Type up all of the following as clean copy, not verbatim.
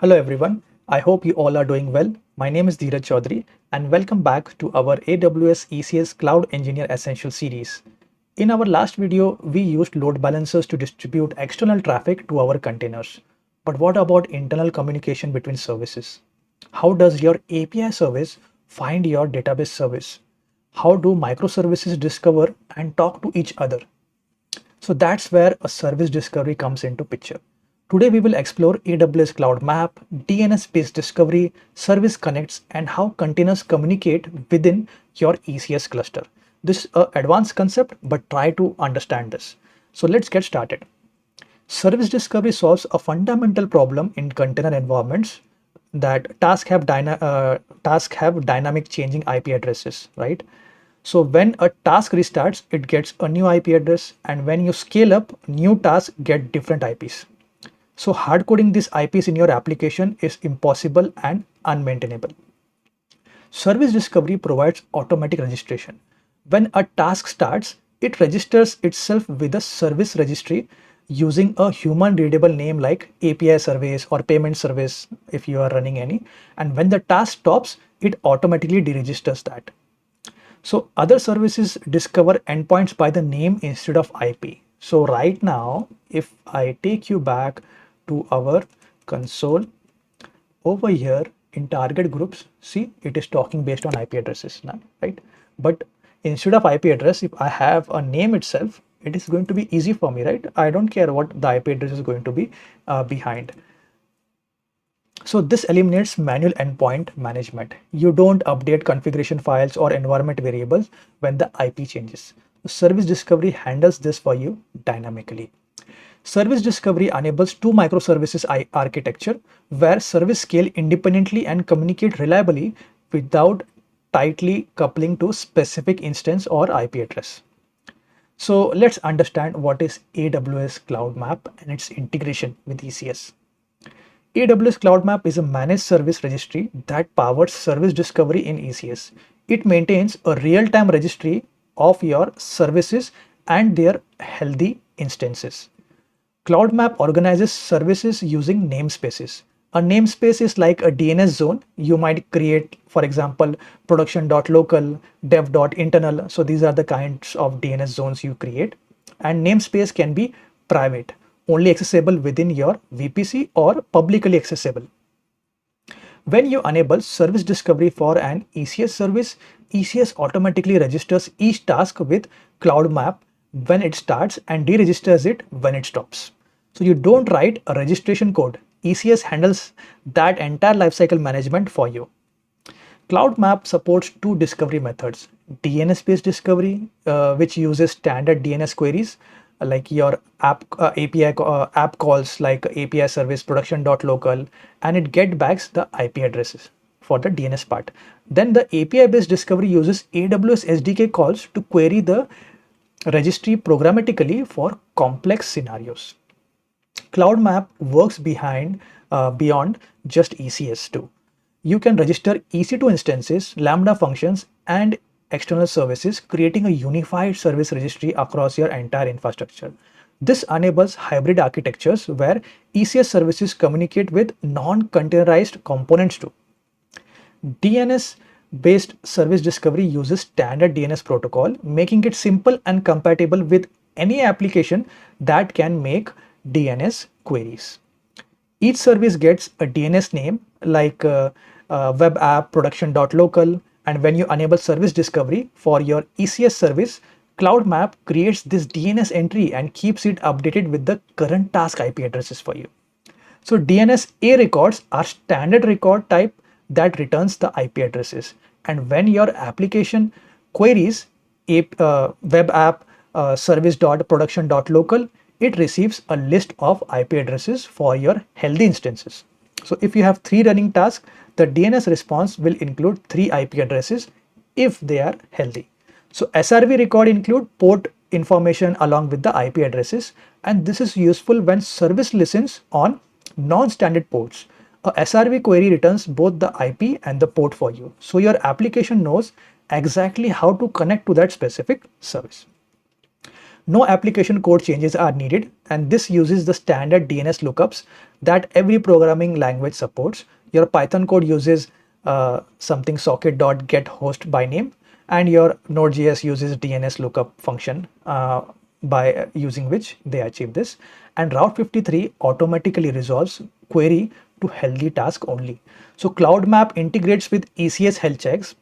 Hello everyone, I hope you all are doing well. My name is Dheeraj Chaudhary and welcome back to our AWS ECS Cloud Engineer Essential series. In our last video, we used load balancers to distribute external traffic to our containers. But what about internal communication between services? How does your API service find your database service? How do microservices discover and talk to each other? So that's where a service discovery comes into picture. Today we will explore AWS Cloud Map, DNS-based discovery, service connects, and how containers communicate within your ECS cluster. This is an advanced concept, but try to understand this. So let's get started. Service discovery solves a fundamental problem in container environments that tasks have dynamic changing IP addresses, right? So when a task restarts, it gets a new IP address, and when you scale up, new tasks get different IPs. So hard coding these IPs in your application is impossible and unmaintainable. Service discovery provides automatic registration. When a task starts, it registers itself with a service registry using a human readable name like API service or payment service if you are running any. And when the task stops, it automatically deregisters that. So other services discover endpoints by the name instead of IP. So right now, if I take you back to our console over here in target groups, see it is talking based on IP addresses now, right? But instead of IP address, if I have a name itself, it is going to be easy for me, right? I don't care what the IP address is going to be behind. So this eliminates manual endpoint management. You don't update configuration files or environment variables when the IP changes. Service discovery handles this for you dynamically. Service discovery enables two microservices architecture where service scale independently and communicate reliably without tightly coupling to specific instance or IP address. So let's understand what is AWS Cloud Map and its integration with ECS. AWS Cloud Map is a managed service registry that powers service discovery in ECS. It maintains a real-time registry of your services and their healthy instances. Cloud Map organizes services using namespaces. A namespace is like a DNS zone. You might create, for example, production.local, dev.internal. So these are the kinds of DNS zones you create. And namespace can be private, only accessible within your VPC or publicly accessible. When you enable service discovery for an ECS service, ECS automatically registers each task with Cloud Map when it starts and deregisters it when it stops. So you don't write a registration code. ECS handles that entire lifecycle management for you. Cloud Map supports two discovery methods: DNS-based discovery, which uses standard DNS queries like your app calls like API service production.local, and it get backs the IP addresses for the DNS part. Then the API-based discovery uses AWS SDK calls to query the registry programmatically for complex scenarios. Cloud Map works beyond just ECS too. You can register EC2 instances, Lambda functions, and external services, creating a unified service registry across your entire infrastructure. This enables hybrid architectures where ECS services communicate with non-containerized components too. DNS-based service discovery uses standard DNS protocol, making it simple and compatible with any application that can make DNS queries. Each service gets a DNS name like web app production.local, and when you enable service discovery for your ECS service, Cloud Map creates this DNS entry and keeps it updated with the current task IP addresses for you. So DNS-A records are standard record type that returns the IP addresses. And when your application queries web app service.production.local, it receives a list of IP addresses for your healthy instances. So if you have 3 running tasks, the DNS response will include 3 IP addresses if they are healthy. So SRV record include port information along with the IP addresses, and this is useful when service listens on non-standard ports. A SRV query returns both the IP and the port for you, so your application knows exactly how to connect to that specific service. No application code changes are needed, and this uses the standard DNS lookups that every programming language supports. Your Python code uses something socket.getHost by name, and your Node.js uses DNS lookup function by using which they achieve this. And Route 53 automatically resolves query to healthy task only. So Cloud Map integrates with ECS health checks.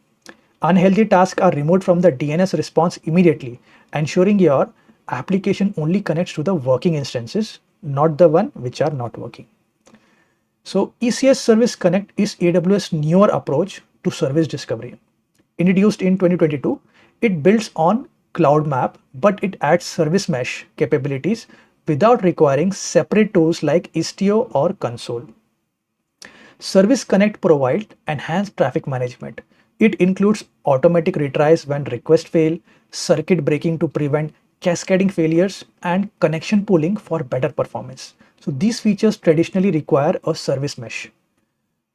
Unhealthy tasks are removed from the DNS response immediately, ensuring your application only connects to the working instances, not the one which are not working. So ECS Service Connect is AWS' newer approach to service discovery. Introduced in 2022, it builds on Cloud Map, but it adds service mesh capabilities without requiring separate tools like Istio or Console. Service Connect provides enhanced traffic management. It includes automatic retries when requests fail, circuit breaking to prevent cascading failures, and connection pooling for better performance. So these features traditionally require a service mesh.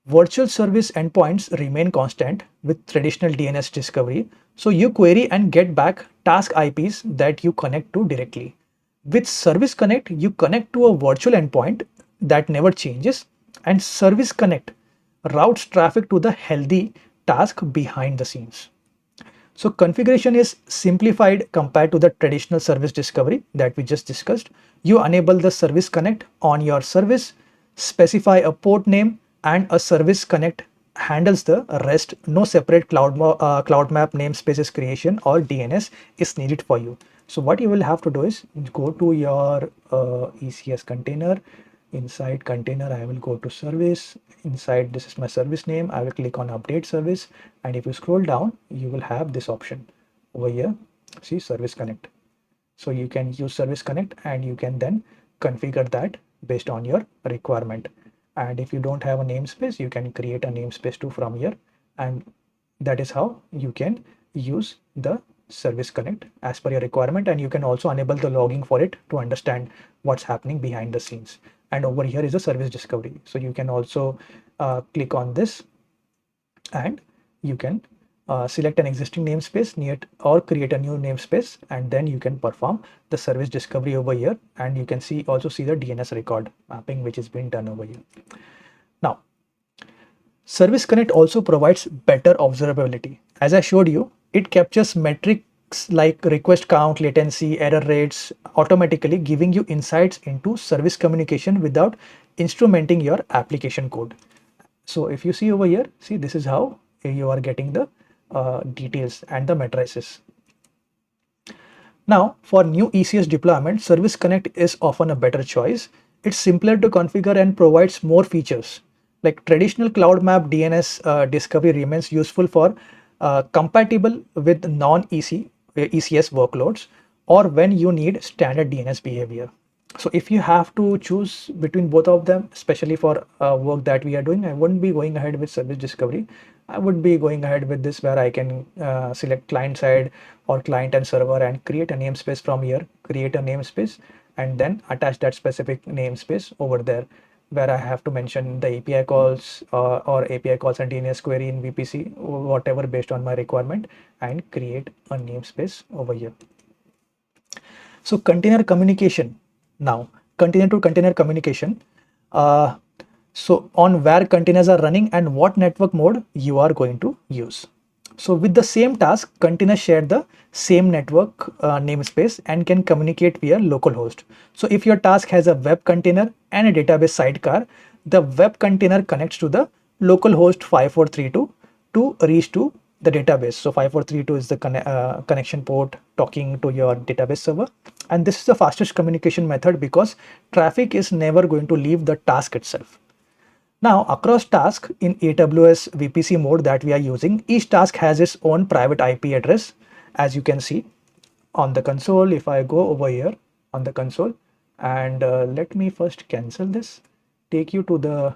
Virtual service endpoints remain constant with traditional DNS discovery, so you query and get back task IPs that you connect to directly. With Service Connect, you connect to a virtual endpoint that never changes, and Service Connect routes traffic to the healthy task behind the scenes. So configuration is simplified compared to the traditional service discovery that we just discussed. You enable the Service Connect on your service, specify a port name, and a Service Connect handles the rest. No separate Cloud Map namespaces creation or DNS is needed for you. So what you will have to do is go to your ECS container. Inside container, I will go to service. Inside, this is my service name. I will click on update service. And if you scroll down, you will have this option over here. See, Service Connect. So you can use Service Connect and you can then configure that based on your requirement. And if you don't have a namespace, you can create a namespace too from here. And that is how you can use the Service Connect as per your requirement. And you can also enable the logging for it to understand what's happening behind the scenes. And over here is a service discovery. So you can also click on this and you can select an existing namespace near it or create a new namespace, and then you can perform the service discovery over here. And you can also see the DNS record mapping which is being done over here. Now, Service Connect also provides better observability. As I showed you, it captures metrics like request count, latency, error rates automatically, giving you insights into service communication without instrumenting your application code. So if you see over here, see, this is how you are getting the details and the matrices. Now, for new ECS deployment, Service Connect is often a better choice. It's simpler to configure and provides more features. Like traditional Cloud Map DNS discovery remains useful for compatible with non-ECS workloads or when you need standard DNS behavior. So if you have to choose between both of them, especially for work that we are doing, I wouldn't be going ahead with service discovery. I would be going ahead with this where I can select client side or client and server and create a namespace from here, create a namespace, and then attach that specific namespace over there where I have to mention the API calls or API calls and DNS query in VPC, whatever based on my requirement, and create a namespace over here. So container communication. Now, container to container communication. So on where containers are running and what network mode you are going to use. So with the same task, containers share the same network namespace and can communicate via localhost. So if your task has a web container and a database sidecar, the web container connects to the localhost 5432 to reach to the database. So 5432 is the connection port talking to your database server. And this is the fastest communication method because traffic is never going to leave the task itself. Now, across tasks in AWS VPC mode that we are using, each task has its own private IP address, as you can see on the console. If I go over here on the console and let me first cancel this, take you to the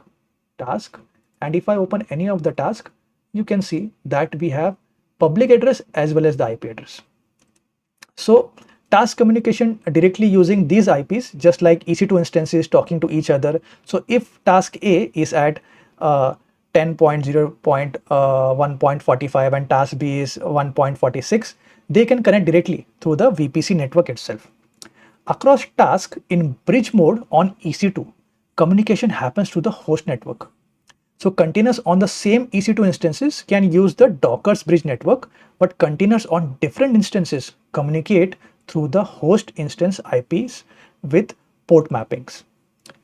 task. And if I open any of the task, you can see that we have public address as well as the IP address. So task communication directly using these IPs, just like EC2 instances talking to each other. So if task A is at 10.0.1.45 and task B is 1.46, they can connect directly through the VPC network itself. Across tasks in bridge mode on EC2, communication happens to the host network. So containers on the same EC2 instances can use the Docker's bridge network, but containers on different instances communicate through the host instance IPs with port mappings.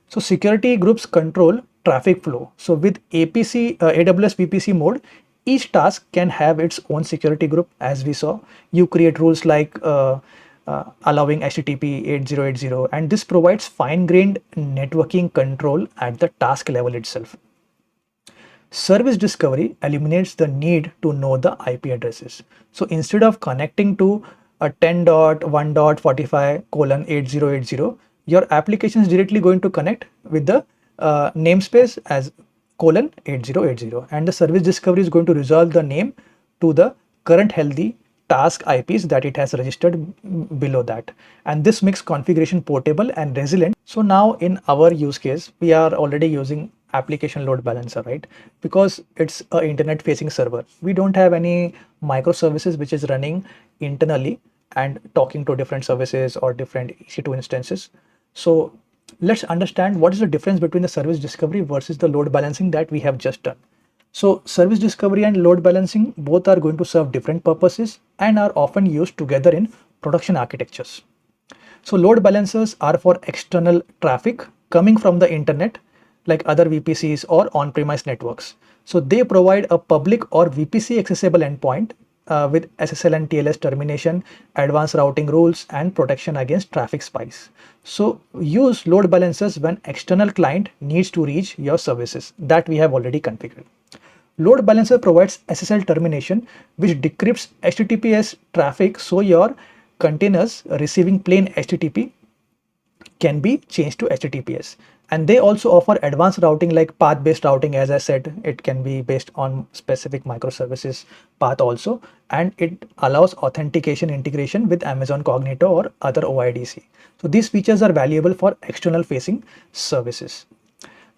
So security groups control traffic flow. So with AWS VPC mode, each task can have its own security group. As we saw, you create rules like allowing HTTP 8080, and this provides fine-grained networking control at the task level itself. Service discovery eliminates the need to know the IP addresses. So instead of connecting to a 10.1.45:8080, your application is directly going to connect with the namespace as :8080, and the service discovery is going to resolve the name to the current healthy task IPs that it has registered below that, and this makes configuration portable and resilient. So now in our use case, we are already using application load balancer, right? Because it's an internet facing server. We don't have any microservices which is running internally and talking to different services or different EC2 instances. So let's understand what is the difference between the service discovery versus the load balancing that we have just done. So service discovery and load balancing both are going to serve different purposes and are often used together in production architectures. So load balancers are for external traffic coming from the internet, like other VPCs or on-premise networks. So they provide a public or VPC accessible endpoint with SSL and TLS termination, advanced routing rules, and protection against traffic spikes. So use load balancers when external client needs to reach your services that we have already configured. Load balancer provides SSL termination, which decrypts HTTPS traffic, so your containers receiving plain HTTP can be changed to HTTPS. And they also offer advanced routing like path-based routing. As I said, it can be based on specific microservices path also, and it allows authentication integration with Amazon Cognito or other OIDC. So these features are valuable for external facing services.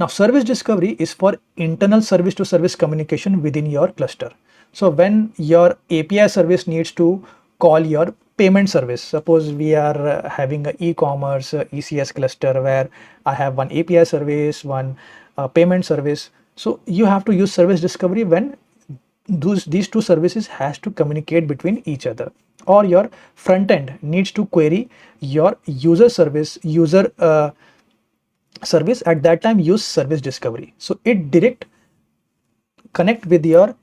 Now, service discovery is for internal service to service communication within your cluster. So when your API service needs to call your payment service, suppose we are having an e-commerce ECS cluster where I have one API service, one payment service. So you have to use service discovery when these two services has to communicate between each other, or your front end needs to query your user service, service. At that time, use service discovery. So it direct connect with your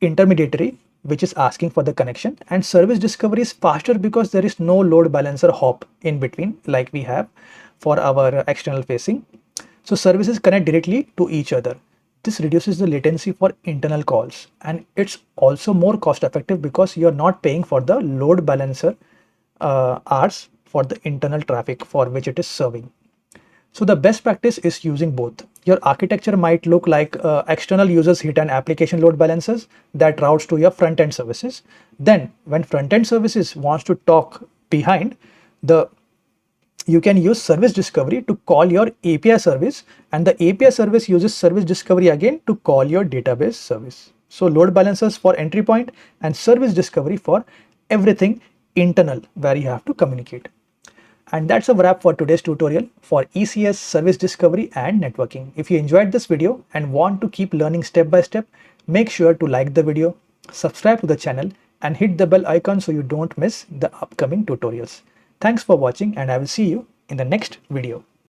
intermediary which is asking for the connection, and service discovery is faster because there is no load balancer hop in between like we have for our external facing. So services connect directly to each other. This reduces the latency for internal calls, and it's also more cost effective because you're not paying for the load balancer hours for the internal traffic for which it is serving. So the best practice is using both. Your architecture might look like external users hit an application load balancers that routes to your front-end services. Then when front-end services wants to talk behind, you can use service discovery to call your API service, and the API service uses service discovery again to call your database service. So load balancers for entry point and service discovery for everything internal where you have to communicate. And that's a wrap for today's tutorial for ECS service discovery and networking. If you enjoyed this video and want to keep learning step by step, make sure to like the video, subscribe to the channel, and hit the bell icon so you don't miss the upcoming tutorials. Thanks for watching, and I will see you in the next video.